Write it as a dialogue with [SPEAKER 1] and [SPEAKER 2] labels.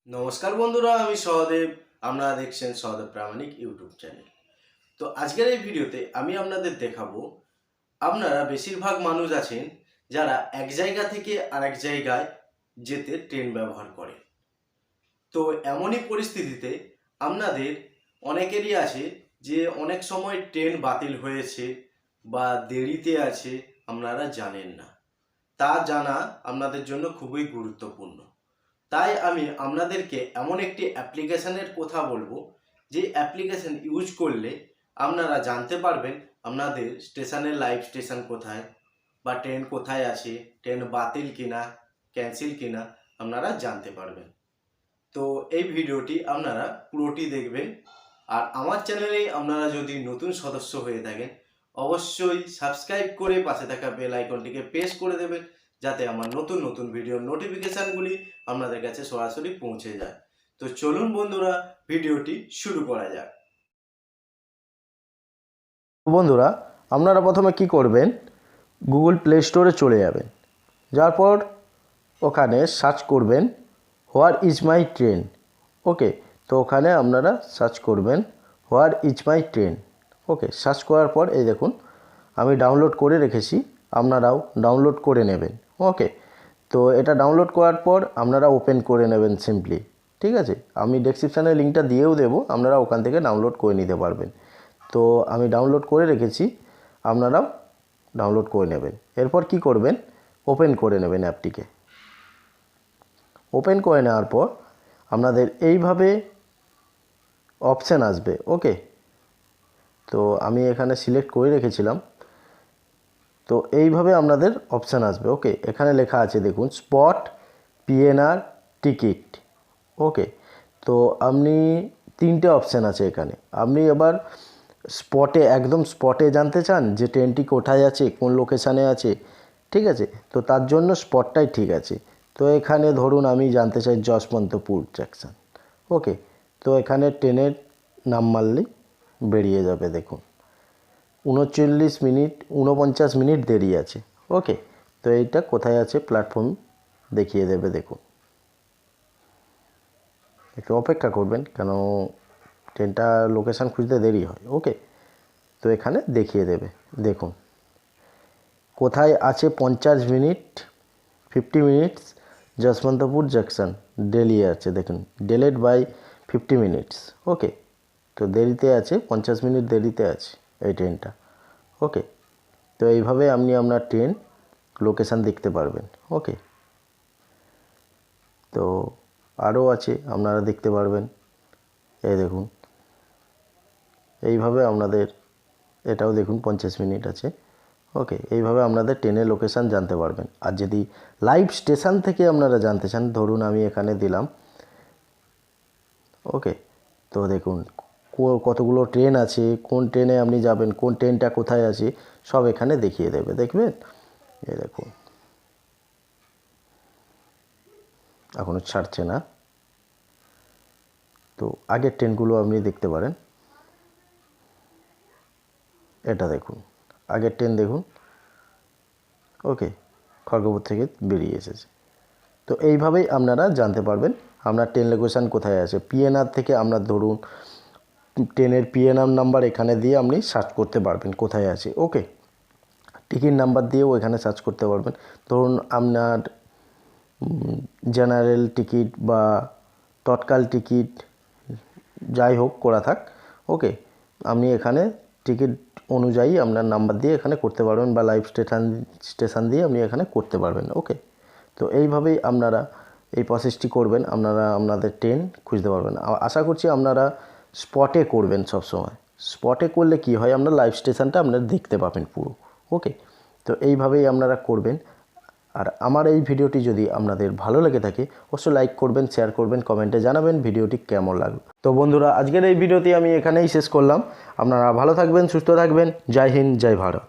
[SPEAKER 1] নমস্কার বন্ধুরা, আমি সহদেব। আপনারা দেখছেন সহদেব প্রামাণিক ইউটিউব চ্যানেল। তো আজকের এই ভিডিওতে আমি আপনাদের দেখাবো, আপনারা বেশিরভাগ মানুষ আছেন যারা এক জায়গা থেকে আরেক জায়গায় যেতে ট্রেন ব্যবহার করেন। তো এমনই পরিস্থিতিতে আপনাদের অনেকেরই আছে যে অনেক সময় ট্রেন বাতিল হয়েছে বা দেরিতে আছে, আপনারা জানেন না। তা জানা আপনাদের জন্য খুবই গুরুত্বপূর্ণ। তাই আমি আপনাদেরকে এমন একটি অ্যাপ্লিকেশনের কথা বলবো, যে অ্যাপ্লিকেশন ইউজ করলে আপনারা জানতে পারবেন আপনাদের স্টেশনের লাইভ স্টেশন কোথায়, বা ট্রেন কোথায় আছে, ট্রেন বাতিল কিনা ক্যান্সেল কিনা আপনারা জানতে পারবেন। তো এই ভিডিওটি আপনারা পুরোটি দেখবেন। আর আমার চ্যানেলে আপনারা যদি নতুন সদস্য হয়ে থাকেন, অবশ্যই সাবস্ক্রাইব করে পাশে থাকা বেল আইকনটিকে প্রেস করে দেবেন, যাতে আমার নতুন নতুন ভিডিওর নোটিফিকেশানগুলি আপনাদের কাছে সরাসরি পৌঁছে যায়। তো চলুন বন্ধুরা, ভিডিওটি শুরু করা যাক।
[SPEAKER 2] বন্ধুরা, আপনারা প্রথমে কি করবেন, গুগল প্লে স্টোরে চলে যাবেন। যাওয়ার পর ওখানে সার্চ করবেন হোয়ার ইজ মাই ট্রেন। ওকে, তো ওখানে আপনারা সার্চ করবেন where is my train. Okay, search করার পর এই দেখুন আমি ডাউনলোড করে রেখেছি, আপনারাও ডাউনলোড করে নেবেন। ওকে, তো এটা ডাউনলোড করার পর আপনারা ওপেন করে নেবেন সিম্পলি। ঠিক আছে, আমি ডেসক্রিপশানে লিঙ্কটা দিয়েও দেবো, আপনারা ওখান থেকে ডাউনলোড করে নিতে পারবেন। তো আমি ডাউনলোড করে রেখেছি, আপনারাও ডাউনলোড করে নেবেন। এরপর কি করবেন, ওপেন করে নেবেন অ্যাপটিকে। ওপেন করে নেওয়ার পর আপনাদের এইভাবে অপশান আসবে। ওকে, তো আমি এখানে সিলেক্ট করে রেখেছিলাম। তো এইভাবে আপনাদের অপশান আসবে। ওকে, এখানে লেখা আছে দেখুন স্পট পিএনআর টিকিট। ওকে, তো আপনি তিনটে অপশান আছে এখানে। আপনি এবার স্পটে, একদম স্পটে জানতে চান যে ট্রেনটি কোথায় আছে, কোন লোকেশানে আছে। ঠিক আছে, তো তার জন্য স্পটটাই ঠিক আছে। তো এখানে ধরুন আমি জানতে চাই যশবন্তপুর জংশন। ওকে, তো এখানে ট্রেনের নাম মারলেই বেরিয়ে যাবে। দেখুন 39 মিনিট 49 মিনিট দেরি আছে। ওকে, তো এইটা কোথায় আছে প্ল্যাটফর্ম দেখিয়ে দেবে। দেখুন, একটু অপেক্ষা করবেন, কেন ট্রেনটা লোকেশান খুঁজতে দেরি হয়। ওকে, তো এখানে দেখিয়ে দেবে। দেখুন কোথায় আছে 50 minute 50 minutes Yesvantpur junction Delhi আছে। দেখুন ডিলেড বাই 50 মিনিটস। ওকে, তো দেরিতে আছে, 50 মিনিট দেরিতে আছে এই ট্রেনটা। ওকে, তো এইভাবে আপনি আপনার ট্রেন লোকেশান দেখতে পারবেন। ওকে, তো আরও আছে, আপনারা দেখতে পারবেন। এই দেখুন এইভাবে আপনাদের এটাও দেখুন 50 মিনিট আছে। ওকে, এইভাবে আপনাদের ট্রেনের লোকেশান জানতে পারবেন। আর যদি লাইভ স্টেশন থেকে আপনারা জানতে চান, ধরুন আমি এখানে দিলাম। ওকে, তো দেখুন কতগুলো ট্রেন আছে, কোন ট্রেনে আপনি যাবেন, কোন ট্রেনটা কোথায় আছে, সব এখানে দেখিয়ে দেবে। দেখবেন, এই দেখুন এখনও ছাড়ছে না। তো আগের ট্রেনগুলো আপনি দেখতে পারেন। এটা দেখুন আগের ট্রেন দেখুন। ওকে, খড়গপুর থেকে বেরিয়ে এসেছে। তো এইভাবেই আপনারা জানতে পারবেন আপনার ট্রেন লোকেশান কোথায় আছে। পিএনআর থেকে আপনার ধরুন ট্রেনের পিএনআর নাম্বার এখানে দিয়ে আপনি সার্চ করতে পারবেন কোথায় আছে। ওকে, টিকিট নাম্বার দিয়েও এখানে সার্চ করতে পারবেন। ধরুন আপনার জেনারেল টিকিট বা তৎকাল টিকিট যাই হোক করা থাক। ওকে, আপনি এখানে টিকিট অনুযায়ী আপনার নাম্বার দিয়ে এখানে করতে পারবেন, বা লাইভ স্টেশন দিয়ে আপনি এখানে করতে পারবেন। ওকে, তো এইভাবেই আপনারা এই প্রসেসটি করবেন, আপনারা আপনাদের ট্রেন খুঁজতে পারবেন। আশা করছি আপনারা স্পটে করবেন সবসময়। স্পটে করলে কি হয়, আপনার লাইভ স্টেশনটা আপনারা দেখতে পাবেন পুরো। ওকে, তো এইভাবেই আপনারা করবেন। আর আমার এই ভিডিওটি যদি আপনাদের ভালো লেগে থাকে, অবশ্যই লাইক করবেন, শেয়ার করবেন, কমেন্টে জানাবেন ভিডিওটি কেমন লাগলো। তো বন্ধুরা, আজকের এই ভিডিওটি আমি এখানেই শেষ করলাম। আপনারা ভালো থাকবেন, সুস্থ থাকবেন। জয় হিন্দ, জয় ভারত।